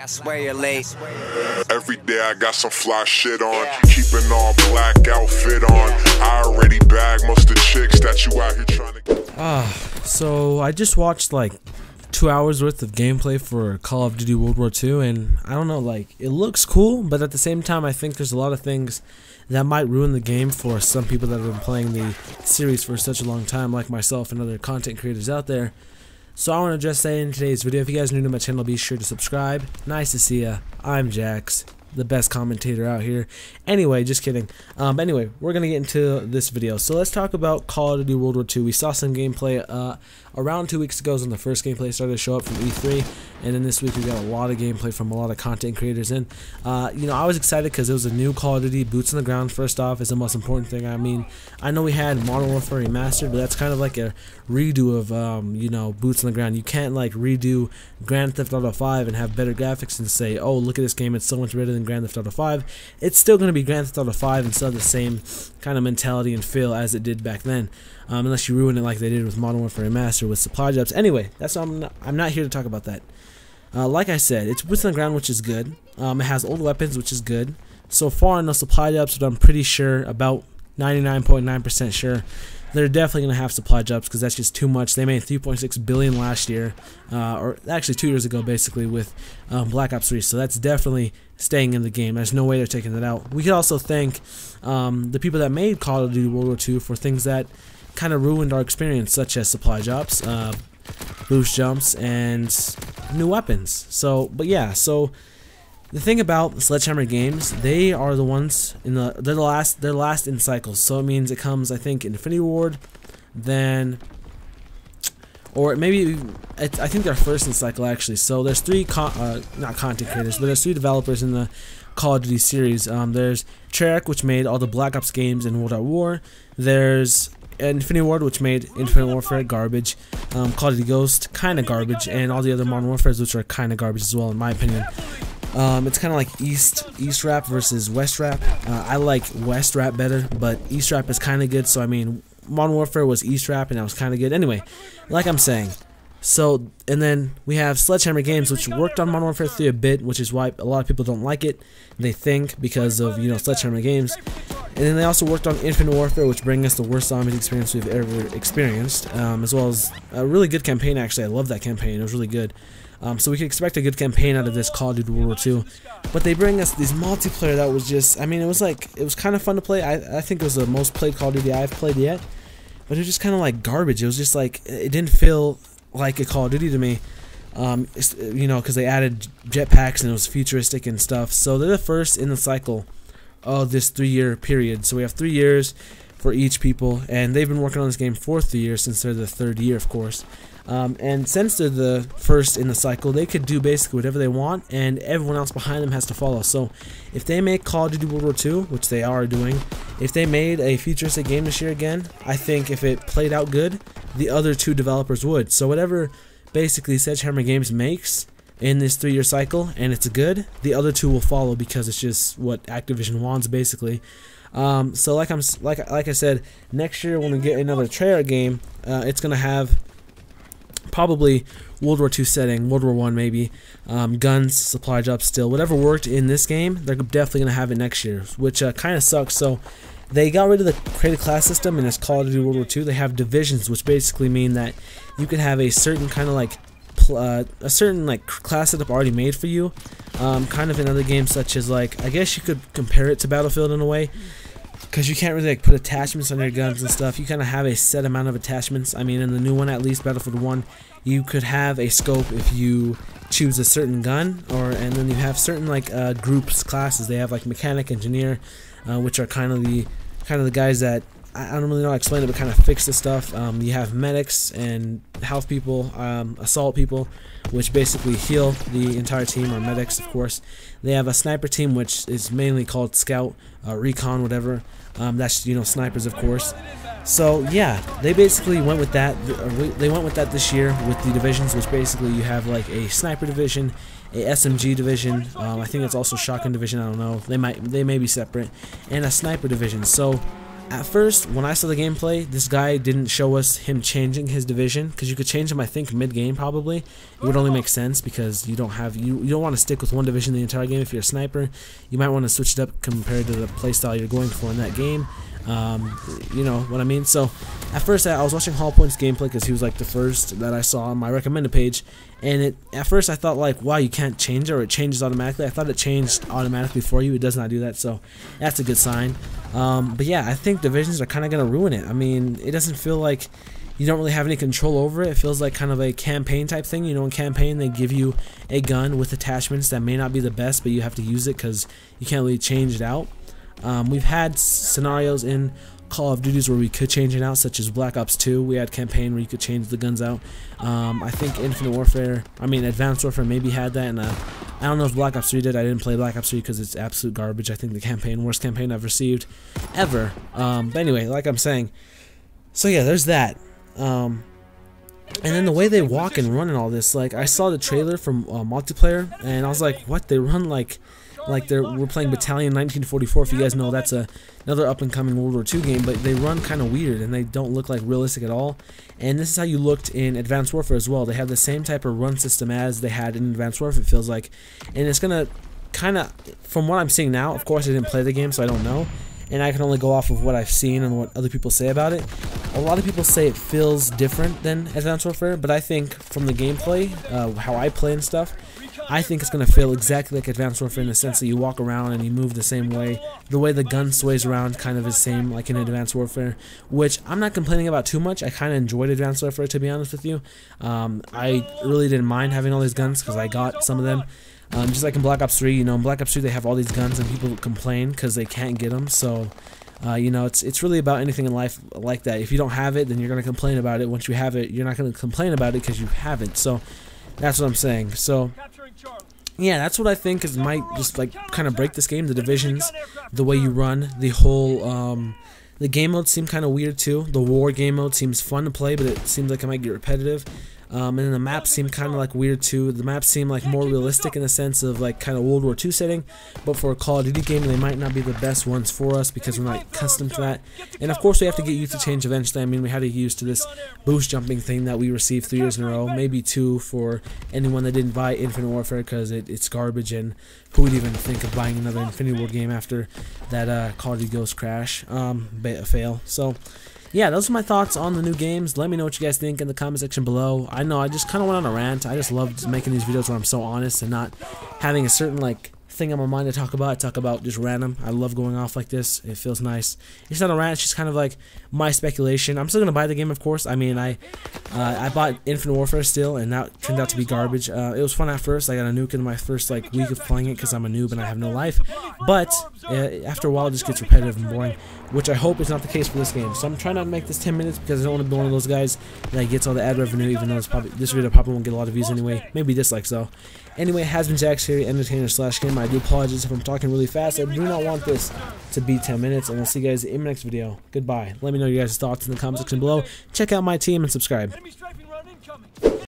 I swear you're late. Every day I got some fly shit on. Keeping all black outfit on. I already bagged most of the chicks that you out here trying to. So I just watched like 2 hours worth of gameplay for Call of Duty World War II, and I don't know, like, it looks cool, but at the same time I think there's a lot of things that might ruin the game for some people that have been playing the series for such a long time, like myself and other content creators out there. So I want to just say in today's video, if you guys are new to my channel, be sure to subscribe. Nice to see ya. I'm Jax, the best commentator out here. Anyway, just kidding. Anyway, we're going to get into this video. So let's talk about Call of Duty World War II. We saw some gameplay around 2 weeks ago when the first gameplay started to show up from E3. And then this week we got a lot of gameplay from a lot of content creators. And, you know, I was excited because it was a new Call of Duty. Boots on the ground, first off, is the most important thing. I mean, I know we had Modern Warfare Remastered, but that's kind of like a redo of, you know, Boots on the ground. You can't, like, redo Grand Theft Auto 5 and have better graphics and say, oh, look at this game, it's so much better than Grand Theft Auto 5. It's still going to be Grand Theft Auto 5 and still have the same kind of mentality and feel as it did back then. Unless you ruin it like they did with Modern Warfare Remastered with supply drops. Anyway, that's I'm not here to talk about that. Like I said, it's boots on the ground, which is good. It has old weapons, which is good. So far, no supply drops, but I'm pretty sure, about 99.9% sure, they're definitely going to have supply drops because that's just too much. They made $3.6 billion last year, or actually 2 years ago, basically, with Black Ops 3. So that's definitely staying in the game. There's no way they're taking that out. We could also thank the people that made Call of Duty World War II for things that kind of ruined our experience, such as supply drops, boost jumps, and new weapons. So, but yeah, so the thing about Sledgehammer Games, they are the ones in they're the last in cycles. So it means it comes, I think, Infinity Ward, then, or maybe I think they're first in cycle actually. So there's three not content creators, but there's three developers in the Call of Duty series. There's Treyarch, which made all the Black Ops games in World at War. There's Infinity Ward, which made Infinite Warfare garbage, Call of Duty Ghost kind of garbage, and all the other Modern Warfares, which are kind of garbage as well in my opinion. It's kind of like East rap versus West rap. I like West rap better, but East rap is kind of good. So I mean, Modern Warfare was East rap and that was kind of good. Anyway, like I'm saying. So, and then we have Sledgehammer Games, which worked on Modern Warfare 3 a bit, which is why a lot of people don't like it. They think because of, you know, Sledgehammer Games. And then they also worked on Infinite Warfare, which brings us the worst zombies experience we've ever experienced, as well as a really good campaign. Actually, I love that campaign. It was really good. So we could expect a good campaign out of this Call of Duty World War II. But they bring us this multiplayer that was just, I mean, it was kind of fun to play. I think it was the most played Call of Duty I've played yet. But it was just kind of like garbage. It was just like, it didn't feel like a Call of Duty to me. You know, because they added jetpacks and it was futuristic and stuff. So they're the first in the cycle of this 3-year period. So we have 3 years for each people, and they've been working on this game for 3 years since they're the 3rd year, of course. And since they're the first in the cycle, they could do basically whatever they want, and everyone else behind them has to follow. So if they make Call of Duty World War II, which they are doing, if they made a futuristic game this year again, I think if it played out good, the other 2 developers would. So whatever basically Sledgehammer Games makes in this 3-year cycle, and it's good, the other 2 will follow because it's just what Activision wants basically. So like I said, next year when we get another Treyarch game, it's gonna have probably World War II setting, World War I maybe, guns, supply drops still. Whatever worked in this game, they're definitely going to have it next year, which kind of sucks. So they got rid of the created class system in this Call of Duty World War II. They have divisions, which basically mean that you can have a certain kind of like, class setup already made for you, kind of in other games such as, like, I guess you could compare it to Battlefield in a way, because you can't really like put attachments on your guns and stuff. You kind of have a set amount of attachments. I mean, in the new one, at least Battlefield 1, you could have a scope if you choose a certain gun, and then you have certain like groups, classes. They have like mechanic, engineer, which are kind of the guys that I don't really know how to explain it, but kind of fix the stuff. You have medics and health people, assault people, which basically heal the entire team, or medics, of course. They have a sniper team, which is mainly called scout, recon, whatever. That's, you know, snipers, of course. So yeah, they basically went with that. They went with that this year with the divisions, which basically you have like a sniper division, a SMG division. I think it's also shotgun division. I don't know. They may be separate, and a sniper division. So At first, when I saw the gameplay, this guy didn't show us him changing his division, because you could change him, I think, mid-game probably. It would only make sense because you don't want to stick with one division the entire game. If you're a sniper, you might want to switch it up compared to the playstyle you're going for in that game. You know what I mean? So at first I was watching Hall Point's gameplay because he was like the first that I saw on my recommended page, and at first I thought like, wow, you can't change it, or it changes automatically. I thought it changed automatically for you. It does not do that, so that's a good sign. But yeah, I think divisions are kind of going to ruin it. I mean, it doesn't feel like you don't really have any control over it. It feels like kind of a campaign type thing. You know, in campaign they give you a gun with attachments that may not be the best, but you have to use it because you can't really change it out. We've had scenarios in Call of Duties where we could change it out, such as Black Ops 2. We had campaign where you could change the guns out. I think Advanced Warfare maybe had that, and I don't know if Black Ops 3 did. I didn't play Black Ops 3 because it's absolute garbage. I think the campaign, worst campaign I've received ever. But anyway, like I'm saying, so yeah, there's that. And then the way they walk and run and all this, like I saw the trailer from multiplayer, and I was like, what? They run like we're playing Battalion 1944. If you guys know, that's another up-and-coming World War II game, but they run kind of weird and they don't look like realistic at all. And this is how you looked in Advanced Warfare as well. They have the same type of run system as they had in Advanced Warfare, it feels like, and it's gonna kind of, from what I'm seeing now, of course I didn't play the game so I don't know, and I can only go off of what I've seen and what other people say about it. A lot of people say it feels different than Advanced Warfare, but I think from the gameplay, how I play and stuff, I think it's going to feel exactly like Advanced Warfare in the sense that you walk around and you move the same way. The way the gun sways around kind of is the same like in Advanced Warfare, which I'm not complaining about too much. I kind of enjoyed Advanced Warfare, to be honest with you. I really didn't mind having all these guns because I got some of them. Just like in Black Ops 3, you know, in Black Ops 3 they have all these guns and people complain because they can't get them. So, you know, it's really about anything in life like that. If you don't have it, then you're going to complain about it. Once you have it, you're not going to complain about it because you have it. So, that's what I'm saying. So, yeah, that's what I think is might just like kind of break this game. The divisions, the way you run, the whole, the game modes seem kind of weird too. The war game mode seems fun to play, but it seems like it might get repetitive. And then the maps seem kind of like weird too. The maps seem like more realistic in the sense of like kind of World War II setting, but for a Call of Duty game they might not be the best ones for us because we're not accustomed to that. And of course we have to get used to change eventually. I mean, we had to get used to this boost jumping thing that we received 3 years in a row, maybe 2 for anyone that didn't buy Infinite Warfare because it's garbage, and who would even think of buying another Infinity War game after that Call of Duty Ghost crash fail. So yeah, those are my thoughts on the new games. Let me know what you guys think in the comment section below. I know I just kind of went on a rant. I just love making these videos where I'm so honest and not having a certain like thing on my mind to talk about. I talk about just random. I love going off like this. It feels nice. It's not a rant. It's just kind of like my speculation. I'm still gonna buy the game, of course. I mean, I bought Infinite Warfare still, and that turned out to be garbage. It was fun at first. I got a nuke in my first like week of playing it because I'm a noob and I have no life. But after a while, it just gets repetitive and boring, which I hope is not the case for this game. So I'm trying not to make this 10 minutes because I don't want to be one of those guys that gets all the ad revenue, even though this video probably won't get a lot of views anyway. Maybe dislikes though. Anyway, has been Jax here, entertainer/gamer. I do apologize if I'm talking really fast. I do not want this to be 10 minutes, and I'll see you guys in my next video. Goodbye. Let me know your guys' thoughts in the comment section below. Check out my team and subscribe.